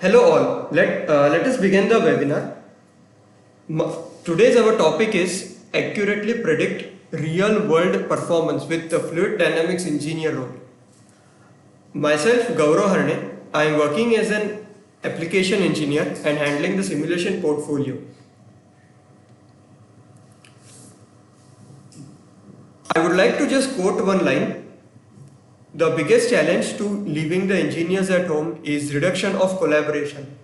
Hello all, let us begin the webinar. Today's our topic is accurately predict real world performance with the fluid dynamics engineer role. Myself Gaurav Harne, I am working as an application engineer and handling the simulation portfolio. I would like to just quote one line. The biggest challenge to leaving the engineers at home is reduction of collaboration.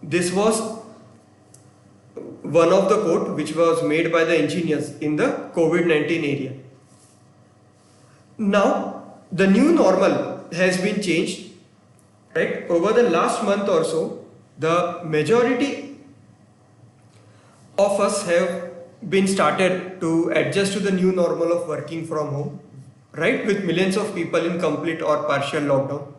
This was one of the quote which was made by the engineers in the COVID-19 area. Now, the new normal has been changed, right? Over the last month or so, the majority of us have been started to adjust to the new normal of working from home, right? With millions of people in complete or partial lockdown.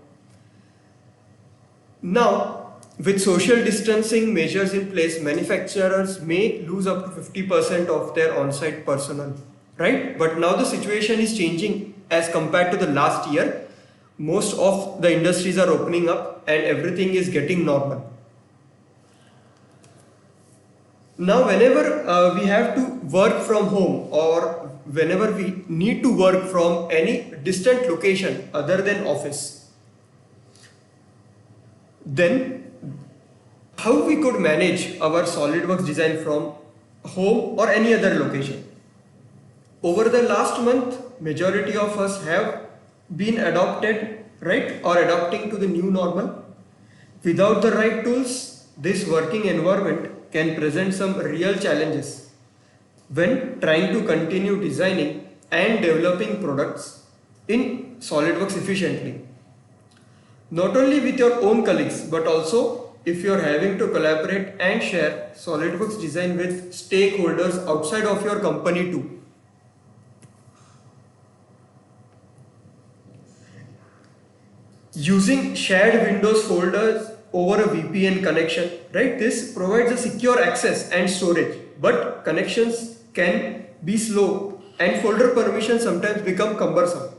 Now, with social distancing measures in place, manufacturers may lose up to 50% of their on-site personnel, right? But now the situation is changing as compared to the last year. Most of the industries are opening up and everything is getting normal. Now, whenever we have to work from home or whenever we need to work from any distant location other than office, then how we could manage our SolidWorks design from home or any other location. Over the last month, majority of us have been adopted, right, or adopting to the new normal. Without the right tools, this working environment can present some real challenges when trying to continue designing and developing products in SolidWorks efficiently. Not only with your own colleagues, but also if you are having to collaborate and share SolidWorks design with stakeholders outside of your company too. Using shared Windows folders over a VPN connection, right? This provides a secure access and storage, but connections can be slow and folder permissions sometimes become cumbersome,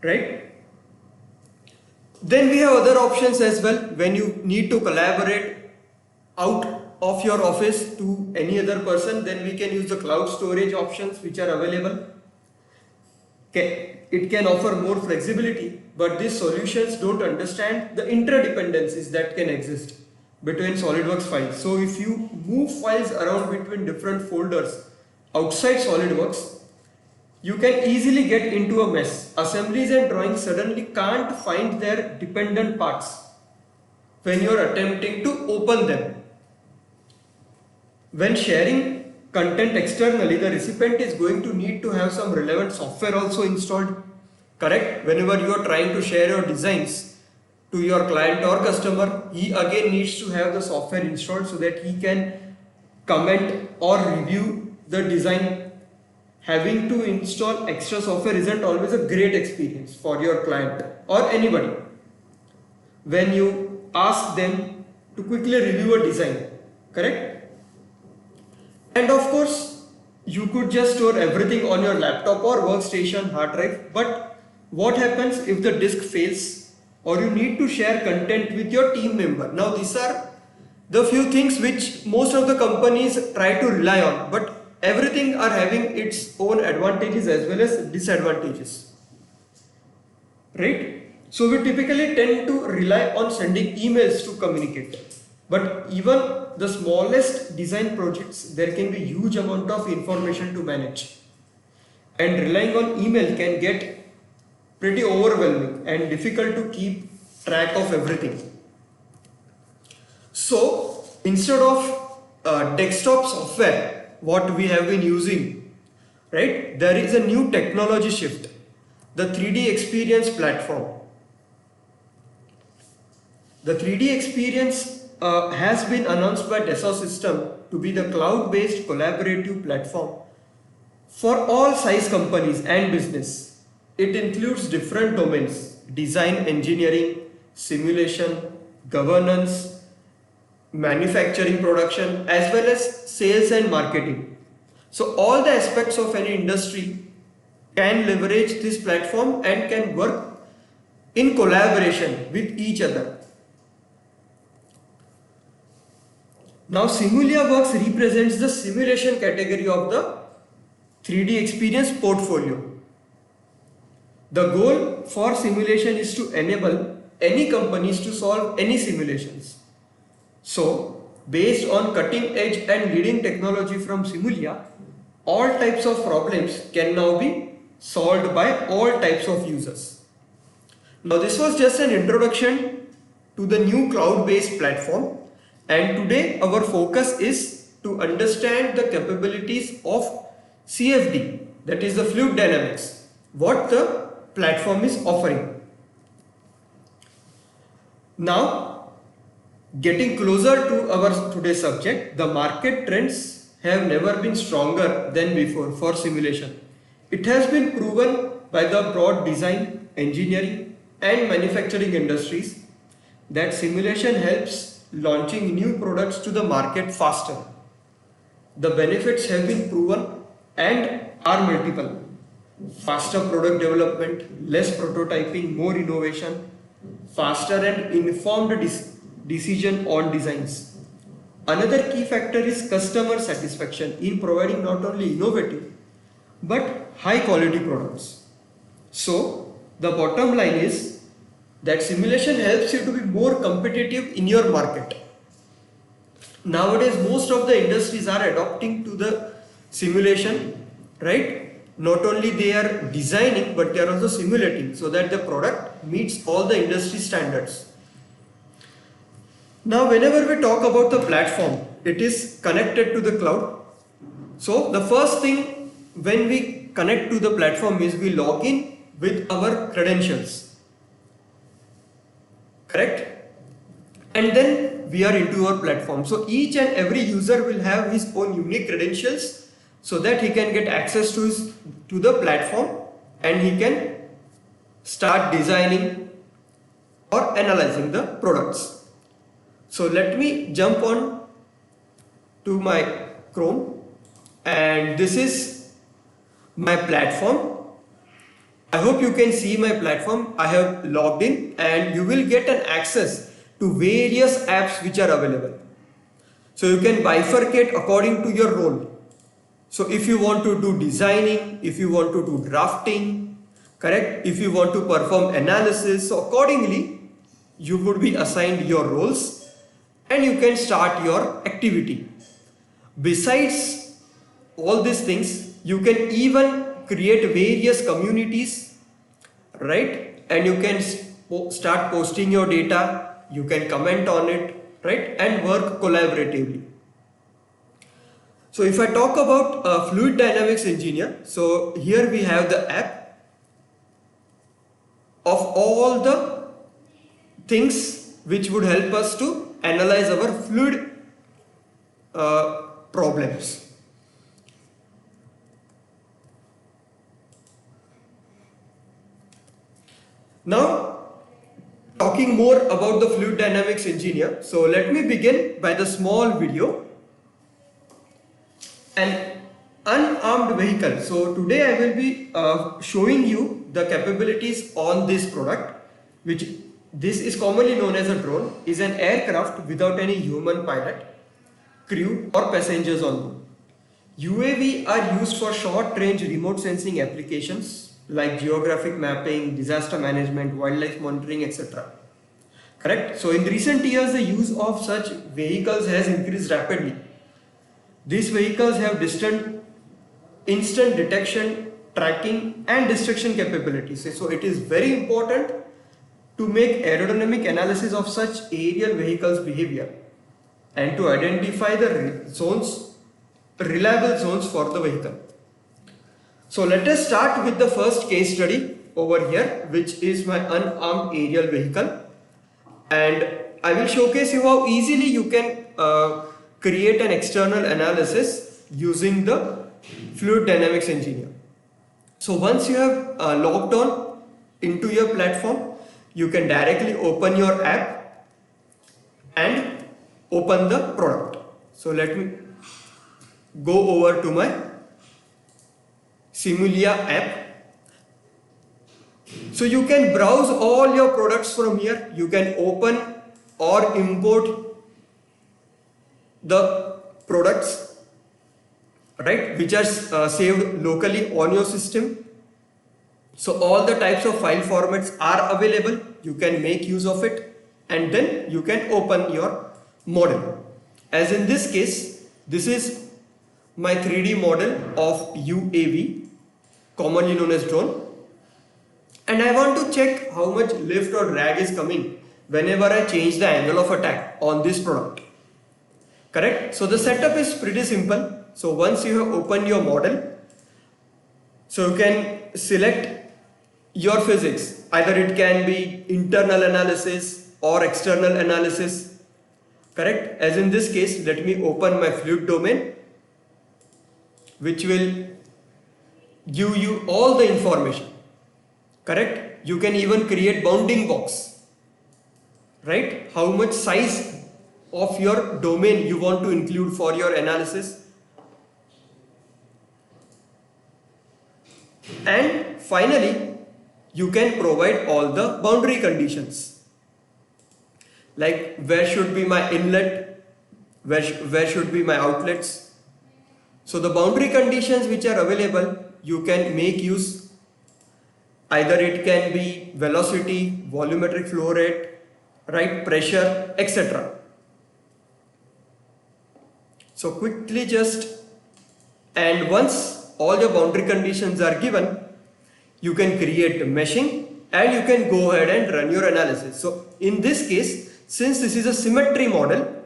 right? Then we have other options as well. When you need to collaborate out of your office to any other person, then we can use the cloud storage options which are available. It can offer more flexibility, but these solutions don't understand the interdependencies that can exist between SolidWorks files. So if you move files around between different folders outside SolidWorks, you can easily get into a mess. Assemblies and drawings suddenly can't find their dependent parts when you are attempting to open them. When sharing content externally, the recipient is going to need to have some relevant software also installed, correct? Whenever you are trying to share your designs to your client or customer, he again needs to have the software installed so that he can comment or review the design. Having to install extra software isn't always a great experience for your client or anybody when you ask them to quickly review a design, correct? And of course, you could just store everything on your laptop or workstation hard drive, but what happens if the disk fails or you need to share content with your team member? Now these are the few things which most of the companies try to rely on, but everything are having its own advantages as well as disadvantages, right? So we typically tend to rely on sending emails to communicate, but even the smallest design projects, there can be huge amount of information to manage, and relying on email can get pretty overwhelming and difficult to keep track of everything. So instead of desktop software what we have been using, right, there is a new technology shift, the 3D Experience platform. The 3D Experience has been announced by Dassault Systèmes to be the cloud-based collaborative platform for all size companies and business. It includes different domains: design, engineering, simulation, governance, manufacturing, production, as well as sales and marketing. So all the aspects of any industry can leverage this platform and can work in collaboration with each other. Now SimuliaWorks represents the simulation category of the 3D experience portfolio. The goal for simulation is to enable any companies to solve any simulations. So, based on cutting edge and leading technology from Simulia, all types of problems can now be solved by all types of users. Now, this was just an introduction to the new cloud-based platform, and today our focus is to understand the capabilities of CFD, that is the fluid dynamics, what the platform is offering. Now, getting closer to our today's subject, the market trends have never been stronger than before for simulation. It has been proven by the broad design, engineering and manufacturing industries that simulation helps launching new products to the market faster. The benefits have been proven and are multiple. Faster product development, less prototyping, more innovation, faster and informed decision on designs. Another key factor is customer satisfaction in providing not only innovative but high quality products. So the bottom line is that simulation helps you to be more competitive in your market. Nowadays most of the industries are adopting to the simulation, right? Not only they are designing but they are also simulating so that the product meets all the industry standards. Now whenever we talk about the platform, it is connected to the cloud. So the first thing when we connect to the platform is we log in with our credentials, correct? And then we are into our platform. So each and every user will have his own unique credentials so that he can get access to the platform and he can start designing or analyzing the products. So let me jump on to my Chrome, and this is my platform. I hope you can see my platform. I have logged in and you will get an access to various apps which are available. So you can bifurcate according to your role. So if you want to do designing, if you want to do drafting, correct? If you want to perform analysis, so accordingly you would be assigned your roles and you can start your activity. Besides all these things, you can even create various communities, right? And you can start posting your data, you can comment on it, right? And work collaboratively. So if I talk about Fluid Dynamics Engineer, so here we have the app of all the things which would help us to analyze our fluid problems. Now, talking more about the Fluid Dynamics Engineer, so let me begin by the small video. An unarmed vehicle. So today I will be showing you the capabilities on this product, which this is commonly known as a drone, is an aircraft without any human pilot, crew or passengers on board. UAV are used for short-range remote sensing applications like geographic mapping, disaster management, wildlife monitoring, etc. Correct? So in recent years, the use of such vehicles has increased rapidly. These vehicles have instant detection, tracking and destruction capabilities. So it is very important to make aerodynamic analysis of such aerial vehicles' behavior and to identify the reliable zones for the vehicle. So let us start with the first case study over here, which is my unarmed aerial vehicle, and I will showcase you how easily you can create an external analysis using the Fluid Dynamics Engineer. So once you have logged on into your platform, you can directly open your app and open the product. So let me go over to my Simulia app. So you can browse all your products from here. You can open or import the products, right, which are saved locally on your system. So all the types of file formats are available. You can make use of it, and then you can open your model. As in this case, this is my 3D model of UAV, commonly known as drone. And I want to check how much lift or drag is coming whenever I change the angle of attack on this product. Correct? So the setup is pretty simple. So once you have opened your model, so you can select your physics. Either it can be internal analysis or external analysis. Correct? As in this case, let me open my fluid domain, which will give you all the information. Correct? You can even create bounding box, right? How much size of your domain you want to include for your analysis. And finally, you can provide all the boundary conditions. Like where should be my inlet, where should be my outlets. So the boundary conditions which are available, you can make use. Either it can be velocity, volumetric flow rate, right, pressure, etc. So quickly and once all your boundary conditions are given, you can create meshing and you can go ahead and run your analysis. So in this case, since this is a symmetry model,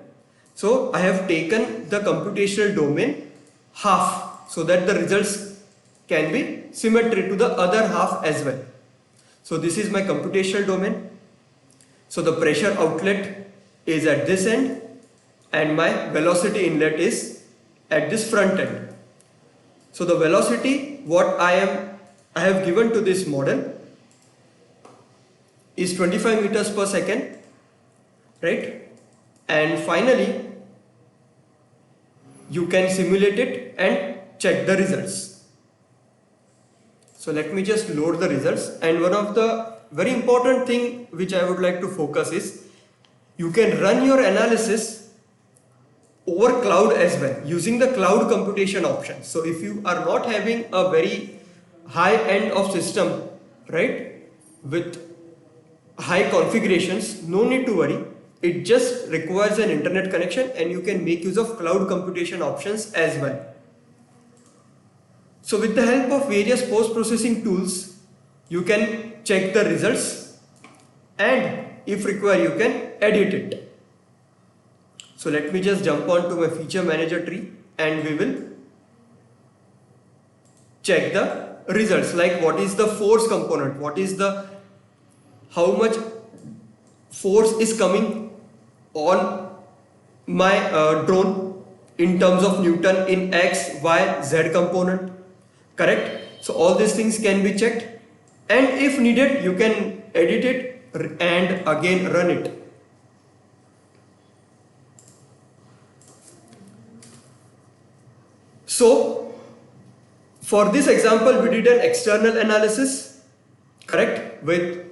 so I have taken the computational domain half so that the results can be symmetry to the other half as well. So this is my computational domain. So the pressure outlet is at this end and my velocity inlet is at this front end. So the velocity what I have given to this model is 25 meters per second, right? And finally you can simulate it and check the results. So let me just load the results, and one of the very important thing which I would like to focus is you can run your analysis over cloud as well using the cloud computation option. So if you are not having a very high end of system, right, with high configurations, no need to worry. It just requires an internet connection and you can make use of cloud computation options as well. So with the help of various post-processing tools, you can check the results and if required, you can edit it. So let me just jump on to my feature manager tree and we will check the results, like what is the force component, how much force is coming on my drone in terms of Newton in X, Y, Z component. Correct? So all these things can be checked, and if needed you can edit it and again run it. So for this example we did an external analysis, correct, with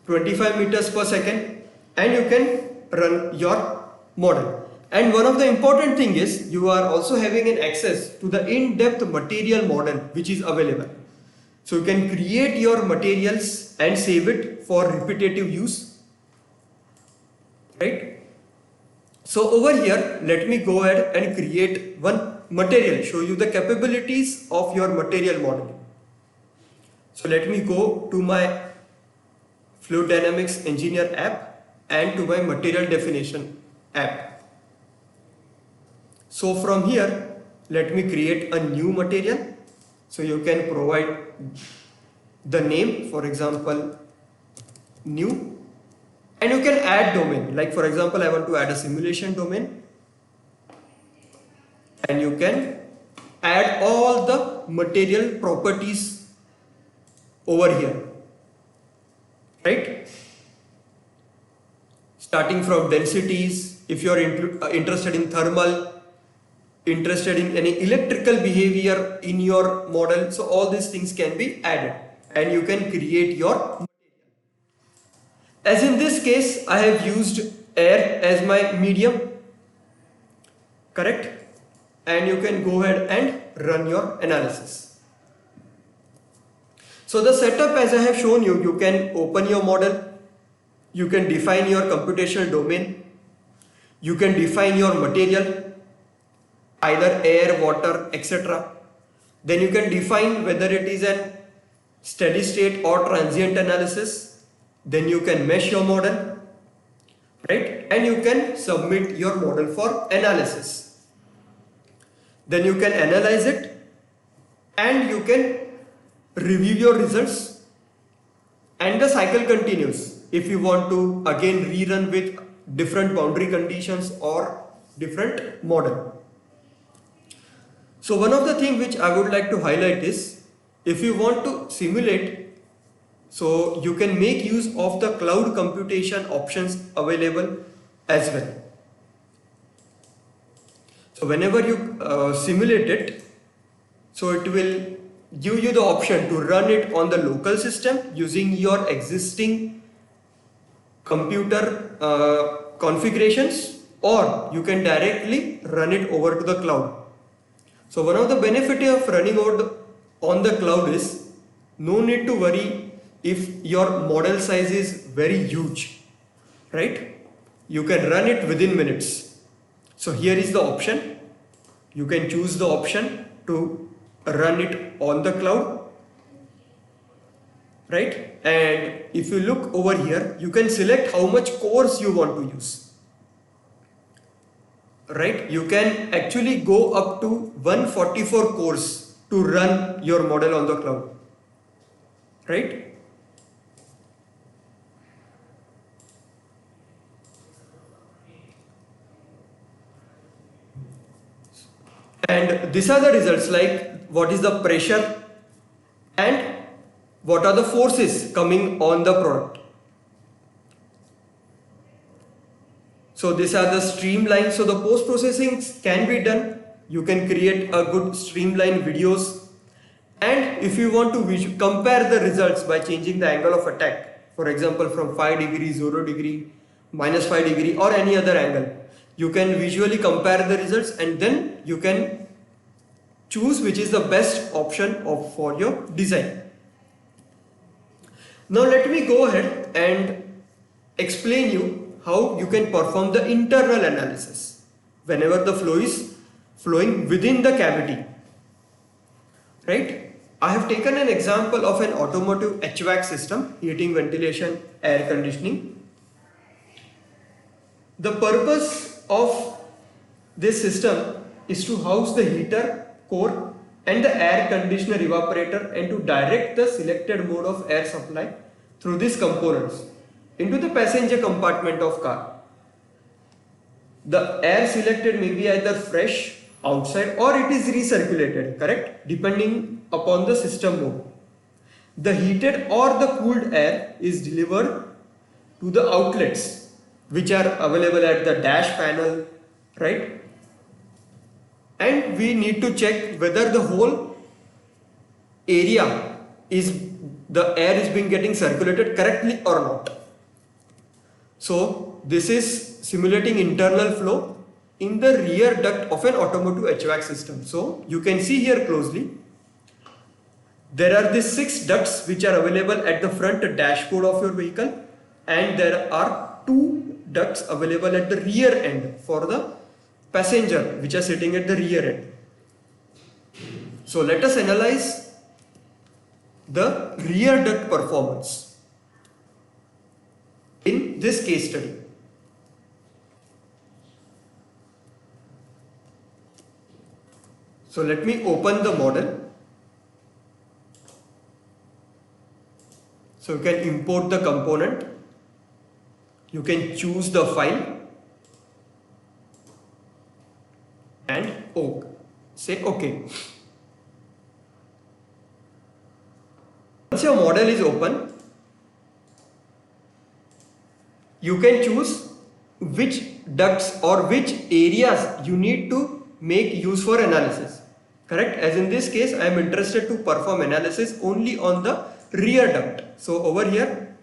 25 meters per second, and you can run your model. And one of the important thing is you are also having an access to the in-depth material model which is available. So you can create your materials and save it for repetitive use, right? So over here, let me go ahead and create one material, show you the capabilities of your material model. So let me go to my Fluid Dynamics Engineer app and to my material definition app. So from here, let me create a new material. So you can provide the name, for example, new, and you can add domain. Like for example, I want to add a simulation domain, and you can add all the material properties over here, right? Starting from densities, if you are interested in thermal, interested in any electrical behavior in your model, so all these things can be added. and you can create your material. As in this case, I have used air as my medium, correct? And you can go ahead and run your analysis. So the setup, as I have shown you, you can open your model, you can define your computational domain, you can define your material, either air, water, etc. Then you can define whether it is an steady state or transient analysis. Then you can mesh your model, right? And you can submit your model for analysis. Then you can analyze it and you can review your results, and the cycle continues if you want to again rerun with different boundary conditions or different model. So one of the things which I would like to highlight is, if you want to simulate, so you can make use of the cloud computation options available as well. So whenever you simulate it, so it will give you the option to run it on the local system using your existing computer configurations, or you can directly run it over to the cloud. So one of the benefits of running on the cloud is no need to worry if your model size is very huge, right? You can run it within minutes. So here is the option. You can choose the option to run it on the cloud, right? And if you look over here, you can select how much cores you want to use, right? You can actually go up to 144 cores to run your model on the cloud, right? And these are the results, like what is the pressure and what are the forces coming on the product. So these are the streamlines. So the post processing can be done. You can create a good streamline videos, and if you want to compare the results by changing the angle of attack, for example from 5 degree, 0 degree, -5 degree, or any other angle, you can visually compare the results, and then you can choose which is the best option for your design. Now let me go ahead and explain you how you can perform the internal analysis whenever the flow is flowing within the cavity, right? I have taken an example of an automotive HVAC system, heating, ventilation, air conditioning. The purpose of this system is to house the heater core and the air conditioner evaporator, and to direct the selected mode of air supply through these components into the passenger compartment of car. The air selected may be either fresh outside or it is recirculated, correct, depending upon the system mode. The heated or the cooled air is delivered to the outlets which are available at the dash panel, right? And we need to check whether the whole area the air is being getting circulated correctly or not. So this is simulating internal flow in the rear duct of an automotive HVAC system. So you can see here closely, there are these 6 ducts which are available at the front dashboard of your vehicle, and there are 2 ducts available at the rear end for the passenger which are sitting at the rear end. So let us analyze the rear duct performance in this case study. So let me open the model. So you can import the component. You can choose the file and say OK. Once your model is open, you can choose which ducts or which areas you need to make use for analysis, correct? As in this case, I am interested to perform analysis only on the rear duct. So over here,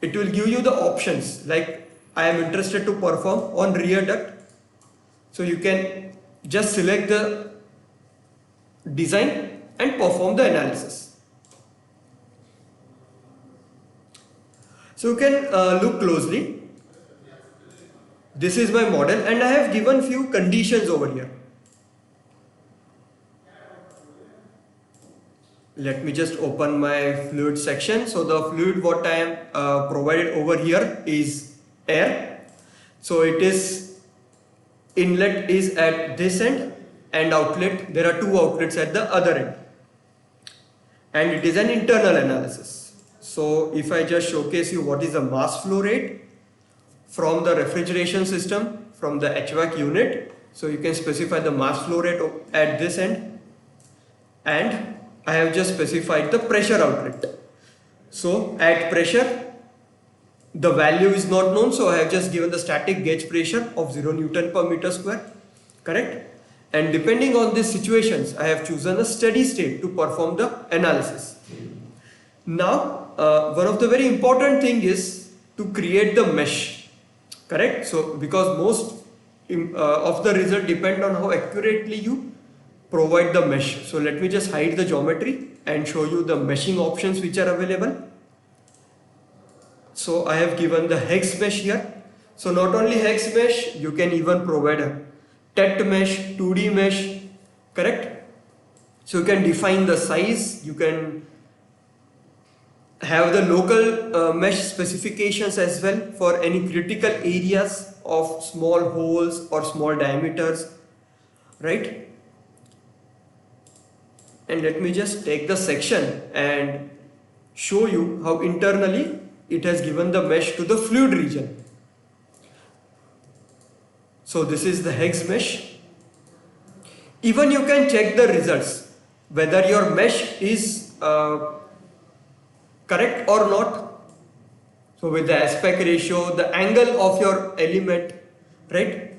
it will give you the options like I am interested to perform on rear duct. So you can just select the design and perform the analysis. So you can look closely. This is my model and I have given few conditions over here. Let me just open my fluid section. So the fluid what I am provided over here is air. So it is inlet is at this end and outlet, there are two outlets at the other end. And it is an internal analysis. So if I just showcase you what is the mass flow rate from the refrigeration system, from the HVAC unit. So you can specify the mass flow rate at this end. And I have just specified the pressure outlet. So at pressure, the value is not known. So I have just given the static gauge pressure of 0 Newton per meter square. Correct? And depending on these situations, I have chosen a steady state to perform the analysis. Now, one of the very important thing is to create the mesh. Correct? So because most of the result depend on how accurately you provide the mesh. So let me just hide the geometry and show you the meshing options which are available. So I have given the hex mesh here. So not only hex mesh, you can even provide a TET mesh, 2D mesh, correct? So you can define the size, you can have the local mesh specifications as well for any critical areas of small holes or small diameters, right? And let me just take the section and show you how internally it has given the mesh to the fluid region. So this is the hex mesh. Even you can check the results, whether your mesh is correct or not. So with the aspect ratio, the angle of your element, right?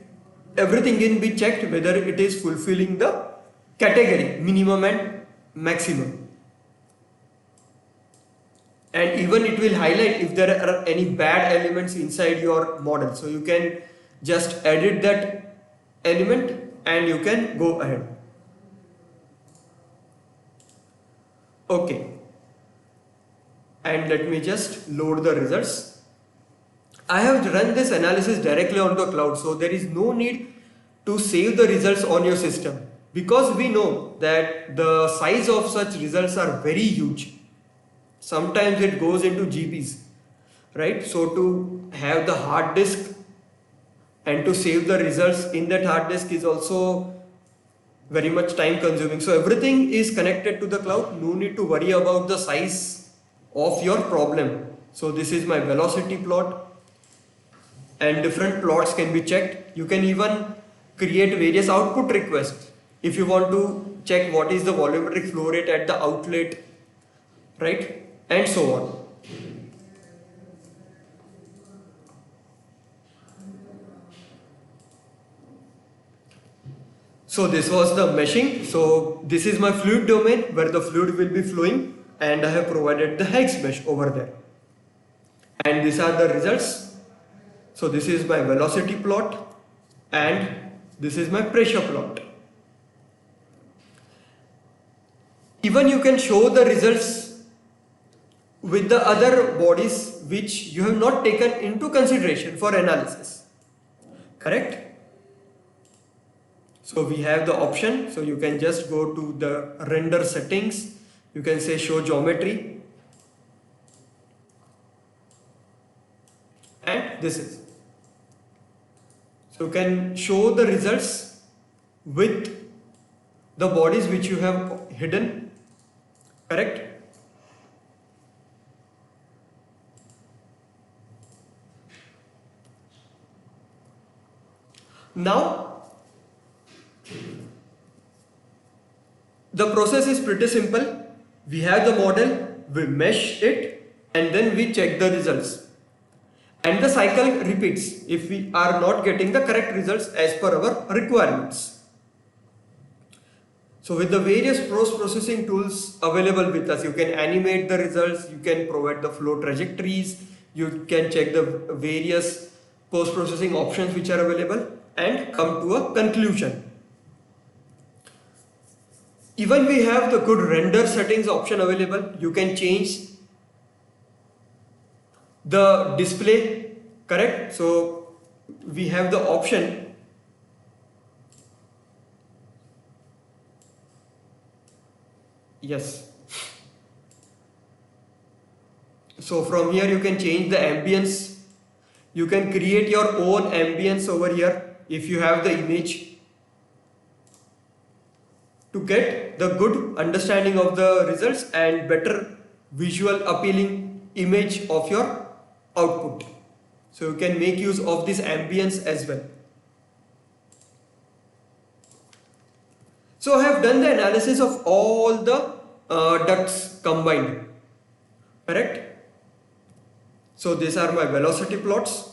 Everything can be checked whether it is fulfilling the category, minimum and maximum. And even it will highlight if there are any bad elements inside your model. So you can just edit that element and you can go ahead. Okay. And let me just load the results. I have run this analysis directly on the cloud, so there is no need to save the results on your system, because we know that the size of such results are very huge. Sometimes it goes into GBs, right? So to have the hard disk and to save the results in that hard disk is also very much time consuming. So everything is connected to the cloud. No need to worry about the size of your problem. So this is my velocity plot and different plots can be checked. You can even create various output requests if you want to check what is the volumetric flow rate at the outlet, right? And so on. So this was the meshing. So this is my fluid domain where the fluid will be flowing, and I have provided the hex mesh over there. And these are the results. So this is my velocity plot and this is my pressure plot. Even you can show the results with the other bodies which you have not taken into consideration for analysis. Correct? So we have the option. So you can just go to the render settings. You can say show geometry. And this is. So you can show the results with the bodies which you have hidden. Correct? Now, the process is pretty simple. We have the model, we mesh it, and then we check the results. And the cycle repeats if we are not getting the correct results as per our requirements. So with the various post-processing tools available with us, you can animate the results, you can provide the flow trajectories, you can check the various post-processing options which are available and come to a conclusion. Even we have the good render settings option available. You can change the display, correct? So we have the option yes. So from here you can change the ambience. You can create your own ambience over here if you have the image to get the good understanding of the results and better visual appealing image of your output. So you can make use of this ambience as well. So I have done the analysis of all the ducts combined, correct? So these are my velocity plots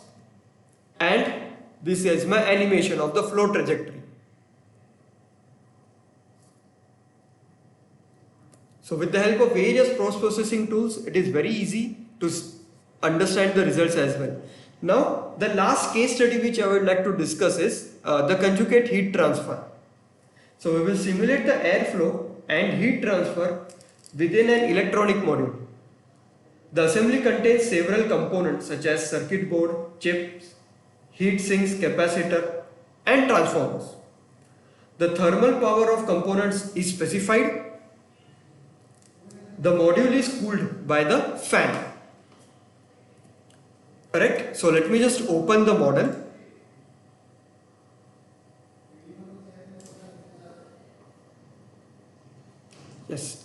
and this is my animation of the flow trajectory. So with the help of various post-processing tools, it is very easy to understand the results as well. Now the last case study which I would like to discuss is the conjugate heat transfer. So we will simulate the airflow and heat transfer within an electronic module. The assembly contains several components such as circuit board, chips, heat sinks, capacitor and transformers. The thermal power of components is specified. The module is cooled by the fan. Correct? So let me just open the model. Yes.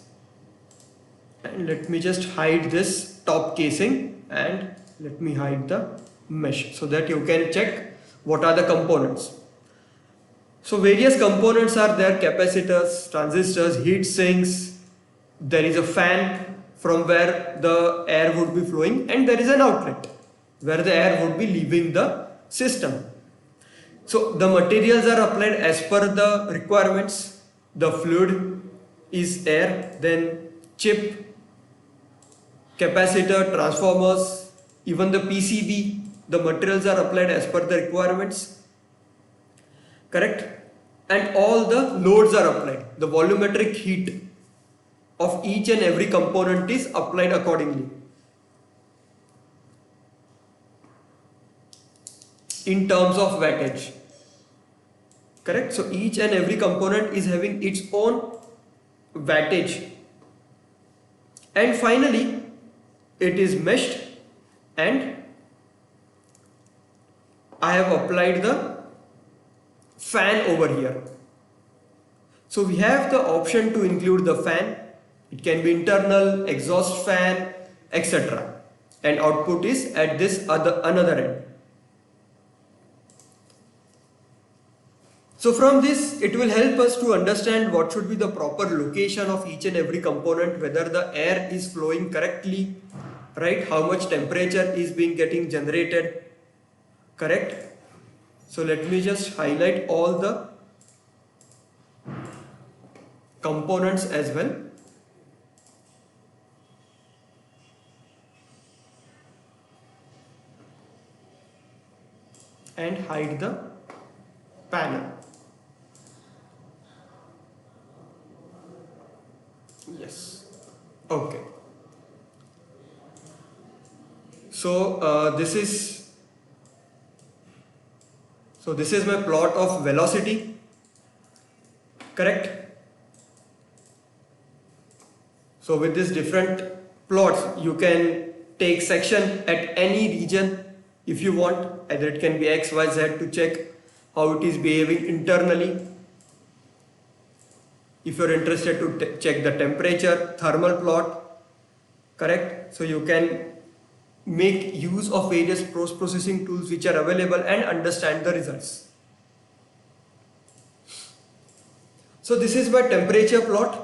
And let me just hide this top casing and let me hide the mesh so that you can check what are the components. So various components are there: capacitors, transistors, heat sinks. There is a fan from where the air would be flowing and there is an outlet where the air would be leaving the system. So the materials are applied as per the requirements. The fluid is air, then chip, capacitor, transformers, even the PCB, the materials are applied as per the requirements, correct? And all the loads are applied. The volumetric heat of each and every component is applied accordingly in terms of wattage, correct? So each and every component is having its own wattage, and finally it is meshed and I have applied the fan over here. So we have the option to include the fan. It can be internal, exhaust fan, etc. And output is at this another end. So from this, it will help us to understand what should be the proper location of each and every component, whether the air is flowing correctly, right? How much temperature is being getting generated, correct? So let me just highlight all the components as well. And hide the panel. Yes. Okay. So this is my plot of velocity, correct? So with these different plots, you can take section at any region if you want, either it can be X, Y, Z, to check how it is behaving internally. If you're interested to check the temperature, thermal plot, correct? So you can make use of various post-processing tools which are available and understand the results. So this is my temperature plot.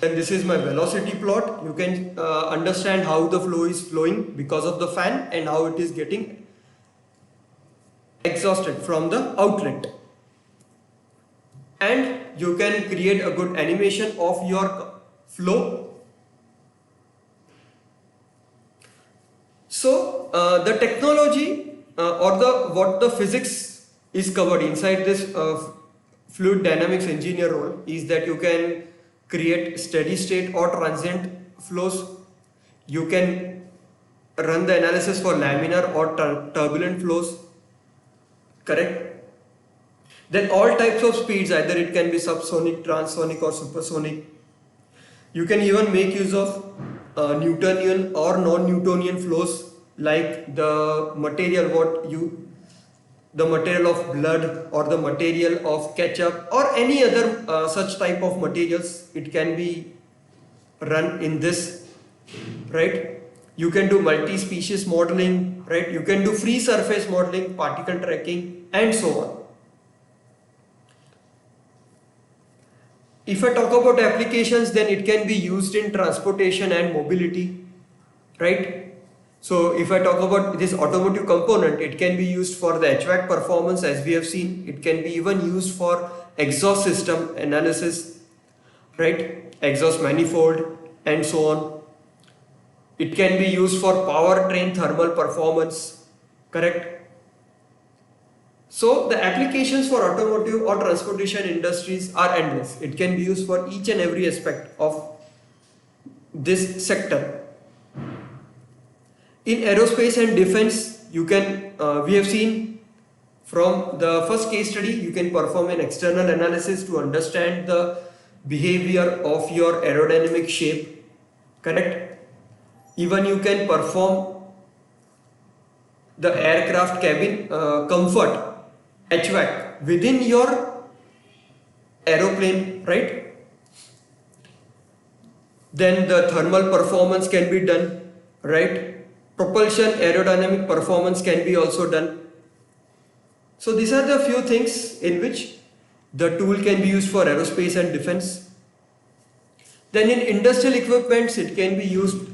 And this is my velocity plot. You can understand how the flow is flowing because of the fan and how it is getting exhausted from the outlet. And you can create a good animation of your flow. So the technology or what the physics is covered inside this fluid dynamics engineer role is that you can create steady state or transient flows. You can run the analysis for laminar or turbulent flows, correct? Then all types of speeds, either it can be subsonic, transonic or supersonic. You can even make use of Newtonian or non-Newtonian flows, like the material the material of blood or the material of ketchup or any other such type of materials. It can be run in this, right? You can do multi-species modeling, right? You can do free surface modeling, particle tracking, and so on. If I talk about applications, then it can be used in transportation and mobility, right? So if I talk about this automotive component, it can be used for the HVAC performance, as we have seen. It can be even used for exhaust system analysis, right? Exhaust manifold and so on. It can be used for powertrain thermal performance, correct? So the applications for automotive or transportation industries are endless. It can be used for each and every aspect of this sector. In aerospace and defense, we have seen from the first case study, you can perform an external analysis to understand the behavior of your aerodynamic shape, correct? Even you can perform the aircraft cabin comfort, HVAC, within your aeroplane, right? Then the thermal performance can be done, right? Propulsion aerodynamic performance can be also done. So these are the few things in which the tool can be used for aerospace and defense. Then in industrial equipments, it can be used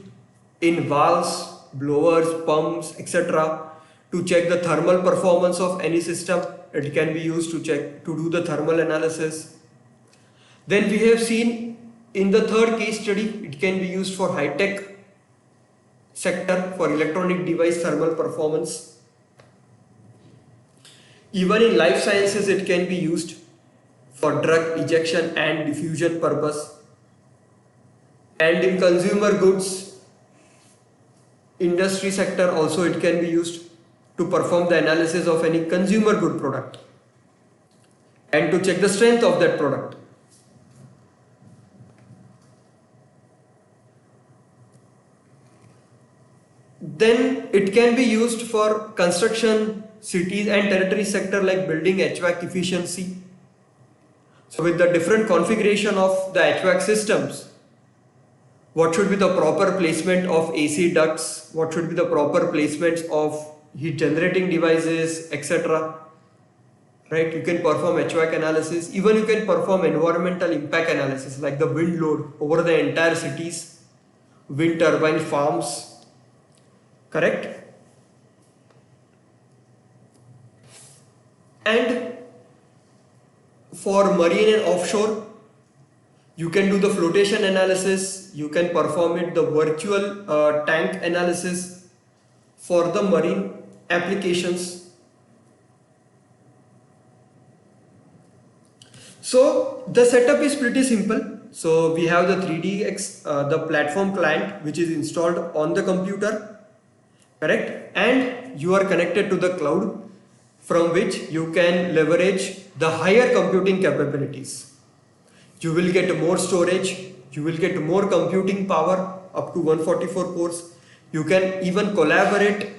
in valves, blowers, pumps, etc. to check the thermal performance of any system. It can be used to do the thermal analysis. Then we have seen in the third case study, it can be used for high-tech sector for electronic device thermal performance. Even in life sciences, it can be used for drug ejection and diffusion purpose. And in consumer goods industry sector also, it can be used to perform the analysis of any consumer good product and to check the strength of that product. Then it can be used for construction, cities and territory sector like building HVAC efficiency. So with the different configuration of the HVAC systems, what should be the proper placement of AC ducts, what should be the proper placements of heat generating devices, etc. Right? You can perform HVAC analysis. Even you can perform environmental impact analysis like the wind load over the entire cities, wind turbine farms, correct? And for marine and offshore, you can do the flotation analysis, you can perform the virtual tank analysis for the marine applications. So the setup is pretty simple. So we have the 3DX, the platform client, which is installed on the computer, correct? And you are connected to the cloud, from which you can leverage the higher computing capabilities. You will get more storage, you will get more computing power up to 144 cores. You can even collaborate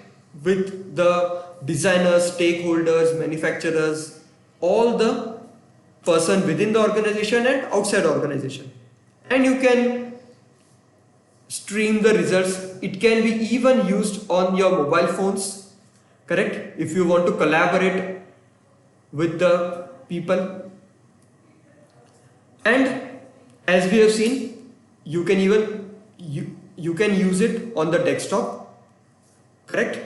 with the designers, stakeholders, manufacturers, all the person within the organization and outside organization. And you can stream the results. It can be even used on your mobile phones, correct? If you want to collaborate with the people. And as we have seen, you can even you can use it on the desktop, correct?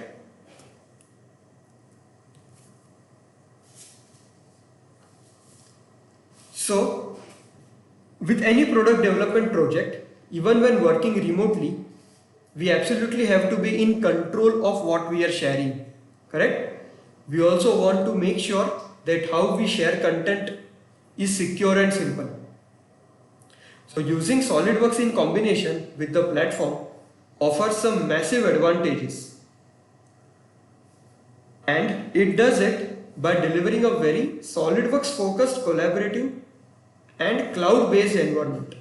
So with any product development project, even when working remotely, we absolutely have to be in control of what we are sharing, correct? We also want to make sure that how we share content is secure and simple. So using SolidWorks in combination with the platform offers some massive advantages. And it does it by delivering a very SolidWorks focused, collaborative and cloud-based environment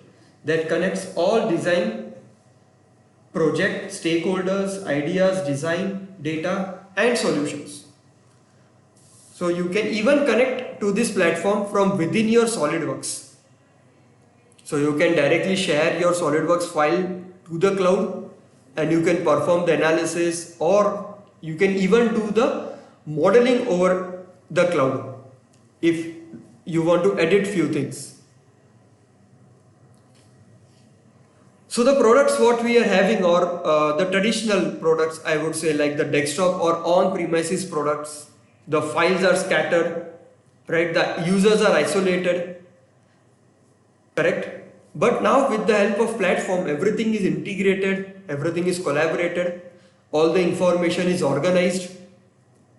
that connects all design, project, stakeholders, ideas, design, data and solutions. So you can even connect to this platform from within your SolidWorks. So you can directly share your SolidWorks file to the cloud and you can perform the analysis, or you can even do the modeling over the cloud if you want to edit few things. So the products what we are having are the traditional products, I would say, like the desktop or on-premises products. The files are scattered, right? The users are isolated, correct? But now with the help of platform, everything is integrated, everything is collaborated, all the information is organized,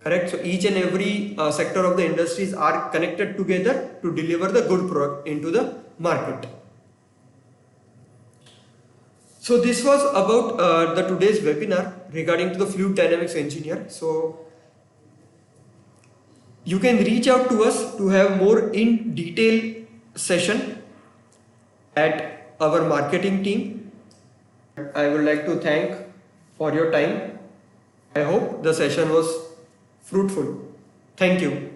correct? So each and every sector of the industries are connected together to deliver the good product into the market. So this was about the today's webinar regarding to the Fluid Dynamics Engineer. So you can reach out to us to have more in detail session at our marketing team. I would like to thank for your time. I hope the session was fruitful. Thank you.